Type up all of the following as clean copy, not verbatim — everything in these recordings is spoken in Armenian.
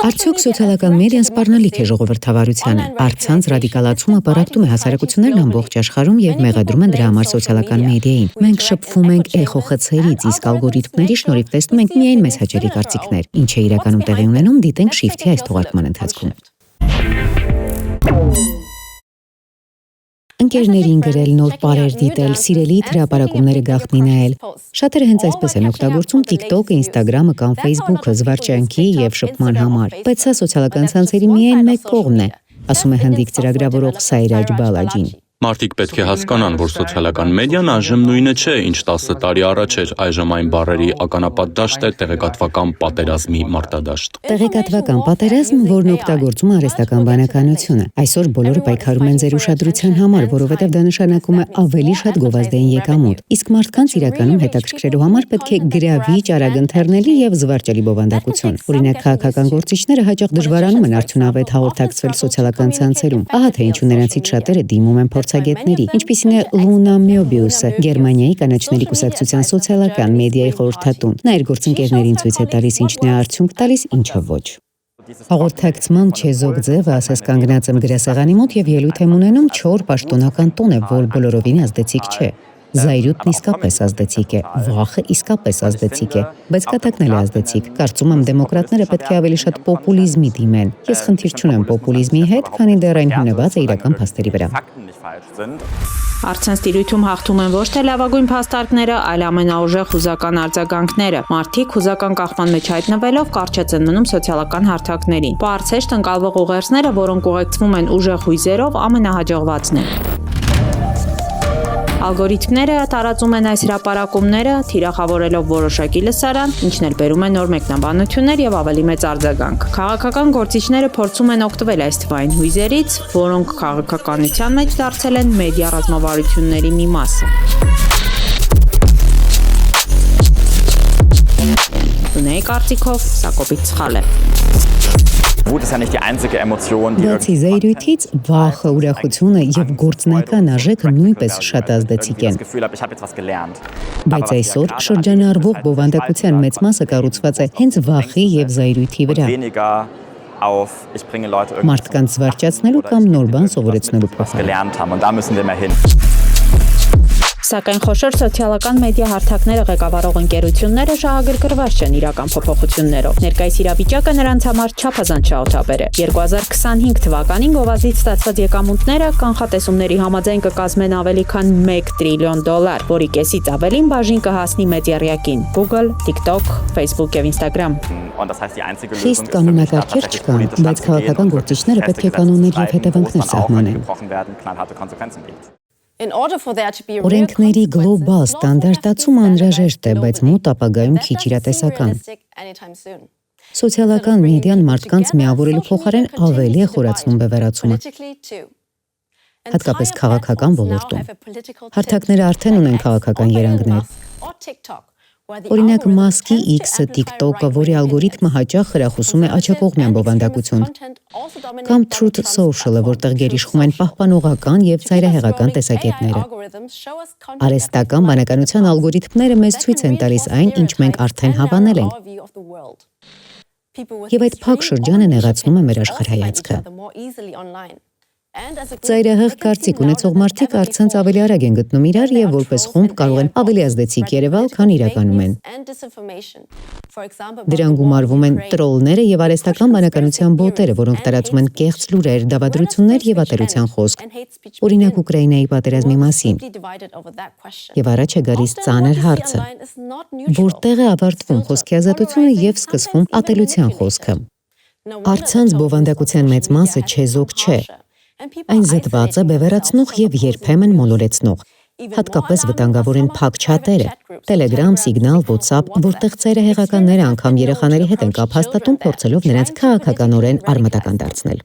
Արդյոք սոցիալական մեդիան սպառնալիք է ժողովրդավարությանը։ Առցանց ռադիկալացումը պարակտում է հասարակություններն ամբողջ աշխարհում եւ մեղադրում են դրա համար սոցիալական մեդիային։ Մենք շփվում ենք էխոխցերից, իսկ ալգորիթմների շնորհիվ տեսնում ենք միայն մեզ հաճելի կարծիքներ։ Ինչ է իրականում տեղի ունենում, դիտենք Shift-ի այս թողարկման ընթացքում։ Ընկերներին գրել, նոր պարեր դիտել, սիրելի հրապարակումները գաղտնի նայել։ Շատերը հենց այսպես են օգտագործում TikTok-ը, Instagram-ը կամ Facebook-ը զվարճանքի եւ շփման համար։ Բայց սա սոցիալական ցանցերի միայն մեկ կողմն է, ասում է հնդիկ ծրագրավորող Սայրաջ Բալաջին։ Մարդիկ պետք է հասկանան, որ սոցիալական մեդիան այժմ նույնը չէ, ինչ 10 տարի առաջ էր, այժմ այն բառերի ականապատ դաշտ է, տեղեկատվական պատերազմի մարտադաշտ։ Տեղեկատվական պատերազմ, որն օգտագործում է արհեստական բանականությունը։ Այսօր բոլորը պայքարում են ձեր ուշադրության համար, որովհետև դա նշանակում է ավելի շատ գովազդային եկամուտ։ Իսկ մարդկանց իրականում հետաքրքրելու համար պետք է գրավիչ, արագընթեռնելի եւ զվարճելի բովանդակություն։ Օրինակ, քաղաքական գործիչները հաճախ դժվարանում են արդյունավետ հաղորդակցվել սոցիալական ցանցերում։ Ահա թե ինչու նրանցից շատերը դիմում են փորձագետների, ինչպիսին է Լունա Մյոբիուսը, Գերմանիայի կանաչների կուսակցության սոցիալական մեդիայի խորհրդատուն։ Նա իր գործընկերներին ցույց է տալիս ինչն է արդյունք տալիս, ինչը ոչ։ Հաղորդակցման չեզոք ձևը ասես կանգնած եմ գրասեղանի մոտ եւ ելույթ եմ ունենում 4 պաշտոնական տուն է, որ բոլորովին ազդեցիկ չէ։ Զայրույթն իսկապես ազդեցիկ է, վախը իսկապես ազդեցիկ է, բայց կատակն էլ ազդեցիկ։ Կարծում եմ դեմոկրատները պետք է ավելի շատ պոպուլիզմի դիմեն։ Ես խնդիր չունեմ պոպուլիզմի հետ, քանի դեռ այն հիմնված է իրական փաստերի վրա։ Առցանց տիրույթում հաղթում են ոչ թե լավագույն փաստարկները, այլ ամենաուժեղ հուզական արձագանքները։ Մարդիկ հուզական կախման մեջ հայտնվելով կարճած են մնում սոցիալական հարթակներին։ Բարձ հեշտ ընկալվող ուղերձները, որոնք ուղեկցվում են ուժեղ հույզերով, ամենահաջողվածն են։ Ալգորիթմները տարածում են այս հրապարակումները, թիրախավորելով որոշակի լսարան, ինչն էլ բերում է նոր մեկնաբանություններ եւ ավելի մեծ արձագանք։ Քաղաքական գործիչները փորձում են օգտվել այս թվային հույզերից, որոնք քաղաքականության մեջ դարձել են մեդիա ռազմավարությունների մի մասը։ Ունեի կարծիքով, սա կոպիտ սխալ է։ Բացի զայրույթից, վախը, ուրախությունը եւ գործնական արժեքը նույնպես շատ ազդեցիկ են։ Բայց այսօր շրջանառվող բովանդակության մեծ մասը կառուցված է հենց վախի եւ զայրույթի վրա։ Մարդկանց զվարճացնելու կամ նոր բան սովորեցնելու փոխարեն։ Սակայն խոշոր սոցիալական մեդիա հարթակները ղեկավարող ընկերությունները շահագրգռված չեն իրական փոփոխություններով։ Ներկայիս իրավիճակը նրանց համար չափազանց շահութաբեր է։ 2025 թվականին գովազդից ստացված եկամուտները կանխատեսումների համաձայն կկազմեն ավելի քան $1 տրիլիոն, որի կեսից ավելին բաժին կհասնի մեդիարիակին՝ Google, TikTok, Facebook եւ Instagram։ Խիստ կանոնակարգեր չկան, բայց քաղաքական գործիչները պետք է կանոններ եւ հետևանքներ սահմանեն։ Օրենքների գլոբալ ստանդարտացումը անհրաժեշտ է, բայց մոտ ապագայում քիչ իրատեսական։ Սոցիալական մեդիան մարդկանց միավորելու փոխարեն ավելի է խորացնում բևեռացումը։ Հատկապես քաղաքական ոլորտում։ Հարթակները արդեն ունեն քաղաքական երանգներ։ Օրինակ Մասկի X-ը, TikTok-ը, որի ալգորիթմը հաճախ խրախուսում է աջակողմյան բովանդակություն, կամ Truth Social-ը, որտեղ գերիշխում են պահպանողական եւ ծայրահեղական տեսակետները։ Արհեստական բանականության ալգորիթմները մեզ ցույց են տալիս այն, ինչ մենք արդեն հավանել ենք։ Եվ այդ փակ շրջանը նեղացնում է մեր աշխարհայացքը։ Ծայրահեղ կարծիք ունեցող մարդիկ առցանց ավելի արագ են գտնում իրար եւ որպես խումբ կարող են ավելի ազդեցիկ երևալ, քան իրականում են։ Դրան գումարվում են տրոլները եւ արհեստական բանականության բոտերը, որոնք տարածում են կեղծ լուրեր, դավադրություններ եւ ատելության խոսք։ Օրինակ Ուկրաինայի պատերազմի մասին։ Եվ առաջ է գալիս ծանր հարցը. որտեղ է ավարտվում խոսքի ազատությունը եւ սկսվում ատելության խոսքը։ Առցանց բովանդակության մեծ մասը չեզոք չէ։ Այն զտված է, բևեռացնող եւ երբեմն մոլորեցնող։ Հատկապես վտանգավոր են փակ չաթերը, Telegram, Signal, WhatsApp, որտեղ ծայրահեղականները անգամ երեխաների հետ են կապ հաստատում, փորձելով նրանց քաղաքականորեն արմատական դարձնել։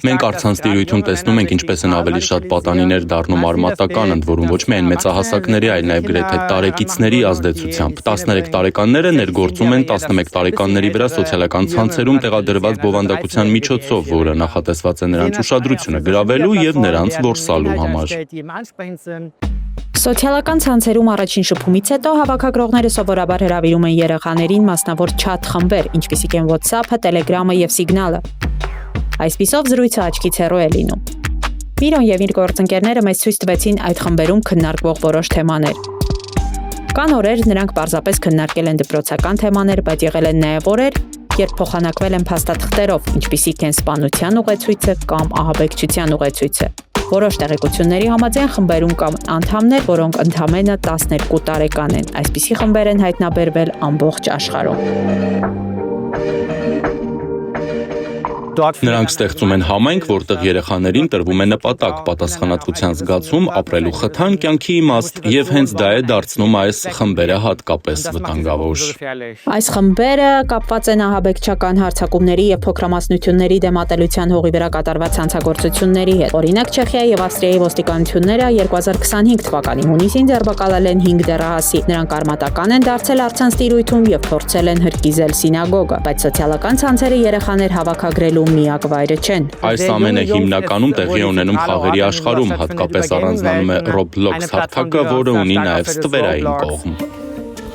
Մենք առցանց տիրույթում տեսնում ենք, ինչպես են ավելի շատ պատանիներ դառնում արմատական, ընդ որում ոչ միայն մեծահասակների, այլ նաև գրեթե տարեկիցների ազդեցությամբ։ 13 տարեկանները ներգործում են 11 տարեկանների վրա սոցիալական ցանցերում տեղադրված բովանդակության միջոցով, որը նախատեսված է նրանց ուշադրությունը գրավելու եւ նրանց որսալու համար։ Սոցիալական ցանցերում առաջին շփումից հետո հավաքագրողները սովորաբար հրավիրում են երեխաներին մասնավոր չաթ խմբեր, ինչպիսիք են WhatsApp-ը, Telegram-ը եւ Signal-ը։ Այսպիսով զրույցը աչքից հեռու է լինում։ Միրոն եւ իր գործընկերները մեզ ցույց տվեցին այդ խմբերում քննարկվող որոշ թեմաներ։ Կան օրեր նրանք պարզապես քննարկել են դպրոցական թեմաներ, բայց եղել են նաեւ օրեր, երբ փոխանակվել են փաստաթղթերով, ինչպիսիք են սպանության ուղեցույցը կամ ահաբեկչության ուղեցույցը։ Որոշ տեղեկությունների համաձայն խմբերում կան անդամներ, որոնք ընդամենը 12 տարեկան են։ Այսպիսի խմբեր են հայտնաբերվել ամբողջ աշխարհում։ Նրանք ստեղծում են համայնք, որտեղ երեխաներին տրվում է նպատակ, պատասխանատվության զգացում, ապրելու խթան, կյանքի իմաստ, եւ հենց դա է դարձնում այս խմբերը հատկապես վտանգավոր։ Այս խմբերը կապված են ահաբեկչական հարձակումների եւ փոքրամասնությունների դեմ ատելության հողի վրա կատարված հանցագործությունների հետ։ Օրինակ Չեխիայի եւ Ավստրիայի ոստիկանությունները 2025 թվականի հունիսին ձերբակալել են 5 դեռահասի։ Նրանք արմատական են դարձել առցանց տիրույթում եւ փորձել են հրկիզել սինագոգը, բայց սոցիալական ցանցերը երեխաներ հավաքագրելու միակ վայրը չեն։ Այս ամենը հիմնականում տեղի ունենում խաղերի աշխարհում, հատկապես առանձնանում է Roblox հարթակը, որը ունի նաև ստվերային կողմ։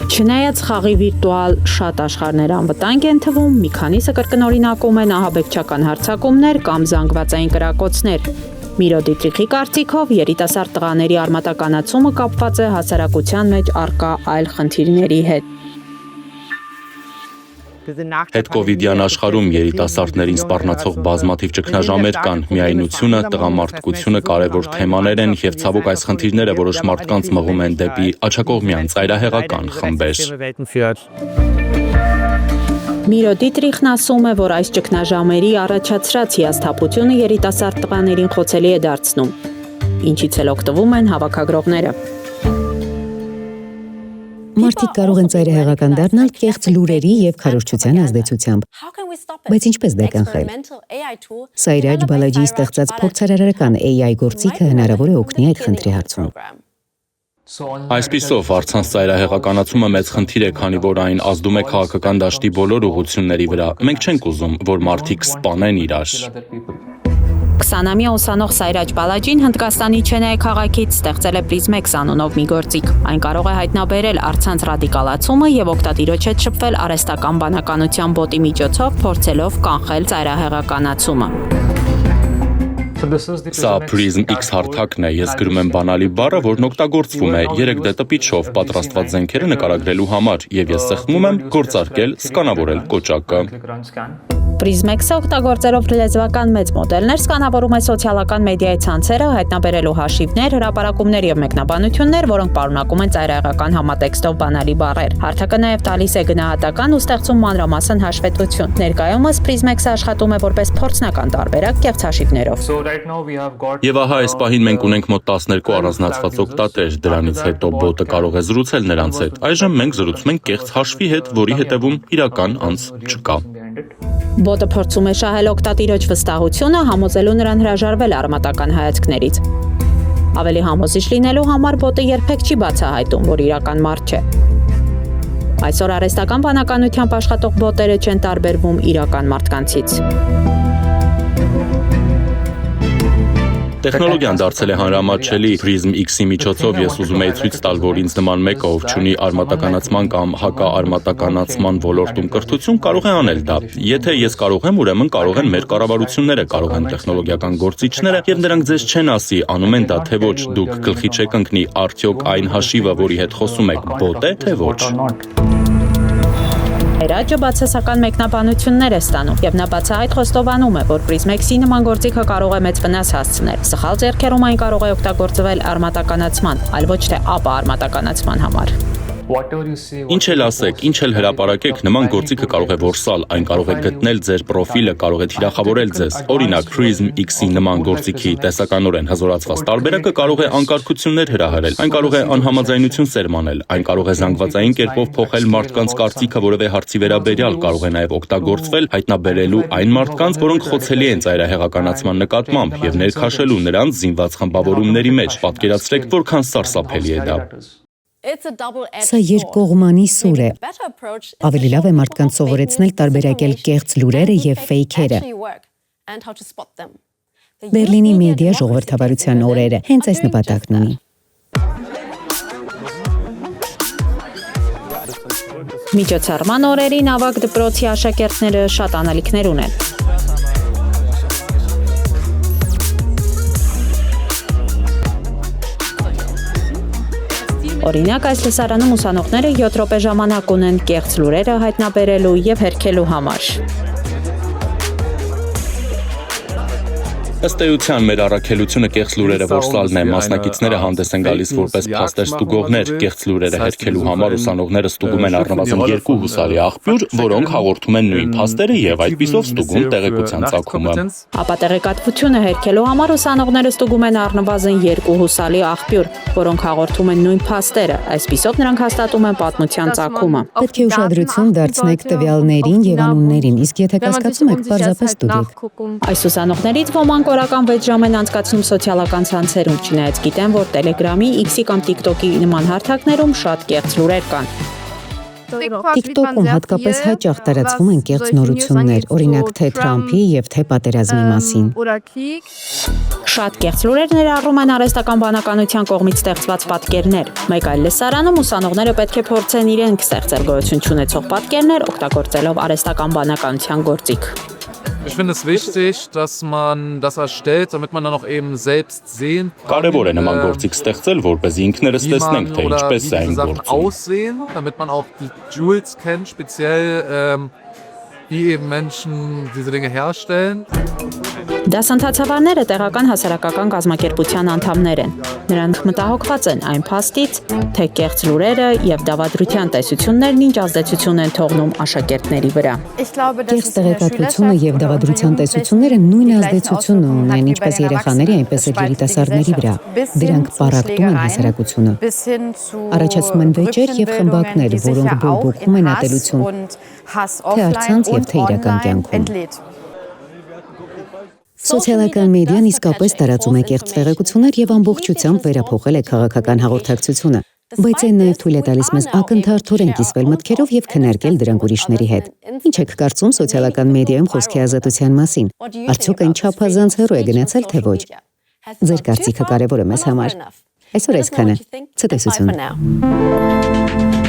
Չնայած խաղի վիրտուալ շատ աշխարհներ անվտանգ են թվում, մի քանիսը կրկնօրինակում են ահաբեկչական հարձակումներ կամ զանգվածային կրակոցներ։ Միրո Դիտրիխի կարծիքով երիտասարդ տղաների արմատականացումը կապված է հասարակության մեջ առկա այլ խնդիրների հետ։ Հետկովիդյան աշխարհում երիտասարդներին սպառնացող բազմաթիվ ճգնաժամեր կան, միայնությունը, տղամարդկությունը կարևոր թեմաներ են եւ ցավոք այս խնդիրները որոշ մարդկանց մղում են դեպի աջակողմյան ծայրահեղական խմբեր։ Միրո Դիտրիխն ասում է, որ այս ճգնաժամերի առաջացրած հիասթափությունը երիտասարդ տղաներին խոցելի է դարձնում, ինչից էլ օգտվում են հավաքագրողները։ Մարդիկ կարող են ծայրահեղական դառնալ կեղծ լուրերի եւ քարոզչության ազդեցությամբ։ Բայց ինչպես դա կանխել։ Սայրաջ Բալաջիի ստեղծած փորձարարական AI գործիքը հնարավոր է օգնի այդ խնդրի հարցում։ Այսպիսով, առցանց ծայրահեղականացումը մեծ խնդիր է, քանի որ այն ազդում է քաղաքական դաշտի բոլոր ուղղությունների վրա։ Մենք չենք ուզում, որ մարդիկ սպանեն իրար։ 20-ամյա ուսանող Սայրաջ Բալաջին Հնդկաստանի Չենայ քաղաքից ստեղծել է Prismex անունով մի գործիք։ Այն կարող է հայտնաբերել առցանց ռադիկալացումը եւ օգտատիրոջ հետ շփվել արհեստական բանականության բոտի միջոցով, փորձելով կանխել ծայրահեղականացումը։ Սա Prism X հարթակն է, ես գրում եմ բանալի բառը, որն օգտագործվում է 3D տպիչով պատրաստված զենքերը նկարագրելու համար, եւ ես սեղմում եմ գործարկել, սկանավորել կոճակը։ Prismex-ը օգտագործելով լեզվական մեծ մոդելներ սկանավորում է սոցիալական մեդիայի ցանցերը, հայտնաբերելու հաշիվներ, հրապարակումներ եւ մեկնաբանություններ, որոնք պարունակում են ծայրահեղական համատեքստով բանալի բառեր։ Հարթակը նաեւ տալիս է գնահատական ու ստեղծում մանրամասն հաշվետվություն։ Ներկայումս Prismex-ը աշխատում է որպես փորձնական տարբերակ կեղծ հաշիվներով։ Եվ ահա այս պահին մենք ունենք մոտ 12 առանձնացված օգտատեր, դրանից հետո բոտը կարող է զրուցել նրանց հետ։ Այժմ մենք զրուցում ենք կեղծ հաշվի հետ, որի հետևում իրական անձ չկա։ Բոտը փորձում է շահել օգտատիրոջ վստահությունը, համոզելու նրան հրաժարվել արմատական հայացքներից։ Ավելի համոզիչ լինելու համար բոտը երբեք չի բացահայտում, որ իրական մարդ չէ։ Այսօր արհեստական բանականությամբ աշխատող բոտերը չեն տարբերվում իրական մարդկանցից։ Տեխնոլոգիան դարձել է հանրամատչելի։ Prism X-ի միջոցով ես ուզում եի ցույց տալ, որ ինձ նման մեկը, ով ունի արմատականացման կամ հակաարմատականացման ոլորտում կրթություն, կարող է անել դա։ Եթե ես կարող եմ, ուրեմն կարող են մեր կառավարությունները, կարող են տեխնոլոգիական գործիչները, եւ նրանք ձեզ չեն ասի, անում են դա թե ոչ, դուք գլխի չեք ընկնի, արդյոք այն հաշիվը, որի հետ խոսում եք, բոտ է, թե ոչ։ Սայրաջը բացասական մեկնաբանություններ է ստանում, եւ նա բացահայտ խոստովանում է, որ Prismex-ի նման գործիքը կարող է մեծ վնաս հասցնել։ Սխալ ձեռքերում այն կարող է օգտագործվել արմատականացման, այլ ոչ թե ապարմատականացման համար։ Ինչ էլ ասեք, ինչ էլ հրապարակեք, նման գործիքը կարող է որսալ, այն կարող է գտնել ձեր պրոֆիլը, կարող է թիրախավորել ձեզ։ Օրինակ, Prism X-ի նման գործիքի տեսականորեն հզորացված տարբերակը կարող է անկարգություններ հրահրել, այն կարող է անհամաձայնություն սերմանել, այն կարող է զանգվածային կերպով փոխել մարդկանց կարծիքը որևէ հարցի վերաբերյալ, կարող է նաև օգտագործվել հայտնաբերելու այն մարդկանց, որոնք խոցելի են ծայրահեղականացման նկատմամբ եւ ներքաշելու նրանց զինված խմբավորումների մեջ։ Պատկերացրեք, որքան սարսափելի է դա։ Սա երկկողմանի սուր է։ Ավելի լավ է մարդկանց սովորեցնել տարբերակել կեղծ լուրերը եւ ֆեյքերը։ Բերլինի մեդիա ժողովրդավարության օրերը հենց այս նպատակն ունի։ Միջոցառման օրերին ավագ դպրոցի աշակերտները շատ անելիքներ ունեն։ Օրինակ, այս լսարանում ուսանողները 7 րոպե ժամանակ ունեն կեղծ լուրերը հայտնաբերելու եւ հերքելու համար։ Ըստ էության մեր առաքելությունը կեղծ լուրերը որսալն է, մասնակիցները հանդես են գալիս որպես փաստեր ստուգողներ, կեղծ լուրերը հերքելու համար ուսանողները ստուգում են առնվազն 2 հուսալի աղբյուր, որոնք հաղորդում են նույն փաստերը եւ այդպիսով ստուգում տեղեկության ծագումը։ Ապա տեղեկատվությունը հերքելու համար ուսանողները ստուգում են առնվազն 2 հուսալի աղբյուր, որոնք հաղորդում են նույն փաստերը, այսպիսով նրանք հաստատում են պատմության ծագումը։ Պետք է ուշադրություն դարձնեք տվյալներին եւ անուններին, իսկ եթե կասկածում եք, պարզապես ստուգեք։ Այս ուսանողներից ոմանք օրական 6 ժամ են անցկացնում սոցիալական ցանցերում, չնայած գիտեն, որ Telegram-ի, X-ի կամ TikTok-ի նման հարթակներում շատ կեղծ լուրեր կան։ TikTok-ում հատկապես հաճախ տարածվում են կեղծ նորություններ, օրինակ թե Թրամփի եւ թե պատերազմի մասին։ Շատ կեղծ լուրեր ներառում են արհեստական բանականության կողմից ստեղծված պատկերներ։ Մեկ այլ լսարանում ուսանողները պետք է փորձեն իրենք ստեղծել գոյություն չունեցող պատկերներ, օգտագործելով արհեստական բանականության գործիք։ Ich finde es wichtig, dass man das erstellt, damit man dann auch eben selbst sehen Կարևոր է նման գործիք ստեղծել, որպեսզի ինքներս տեսնենք, թե ինչպես է այն գործում։ aussehen, damit man auch die Jewels kennt, speziell wie eben Menschen diese Dinge herstellen. Դասընթացավարները տեղական հասարակական կազմակերպության անդամներ են։ Նրանք մտահոգված են այն փաստից, թե կեղծ լուրերը եւ դավադրության տեսություններն ինչ ազդեցություն են թողնում աշակերտների վրա։ Կեղծ տեղեկատվությունը եւ դավադրության տեսությունները նույն ազդեցությունն ունեն ինչպես երեխաների, այնպես էլ երիտասարդների վրա։ Դրանք պարակտում են հասարակությունը։ Առաջացնում են վեճեր եւ խմբակներ, որոնք բողբոքում են ատելություն, թե առցանց եւ թե իրական կյանքում։ Սոցիալական մեդիան իսկապես տարածում է կեղծ տեղեկություններ եւ ամբողջությամբ վերափոխել է քաղաքական հաղորդակցությունը, բայց այն նաեւ թույլ է տալիս մեզ ակնթարթորեն կիսվել մտքերով եւ քննարկել դրանք ուրիշների հետ։ Ինչ եք կարծում սոցիալական մեդիայում խոսքի ազատության մասին։ Արդյոք այն չափազանց հեռու է գնացել, թե ոչ։ Ձեր կարծիքը կարևոր է մեզ համար։ Այսօր այսքանը։ Ցտեսություն։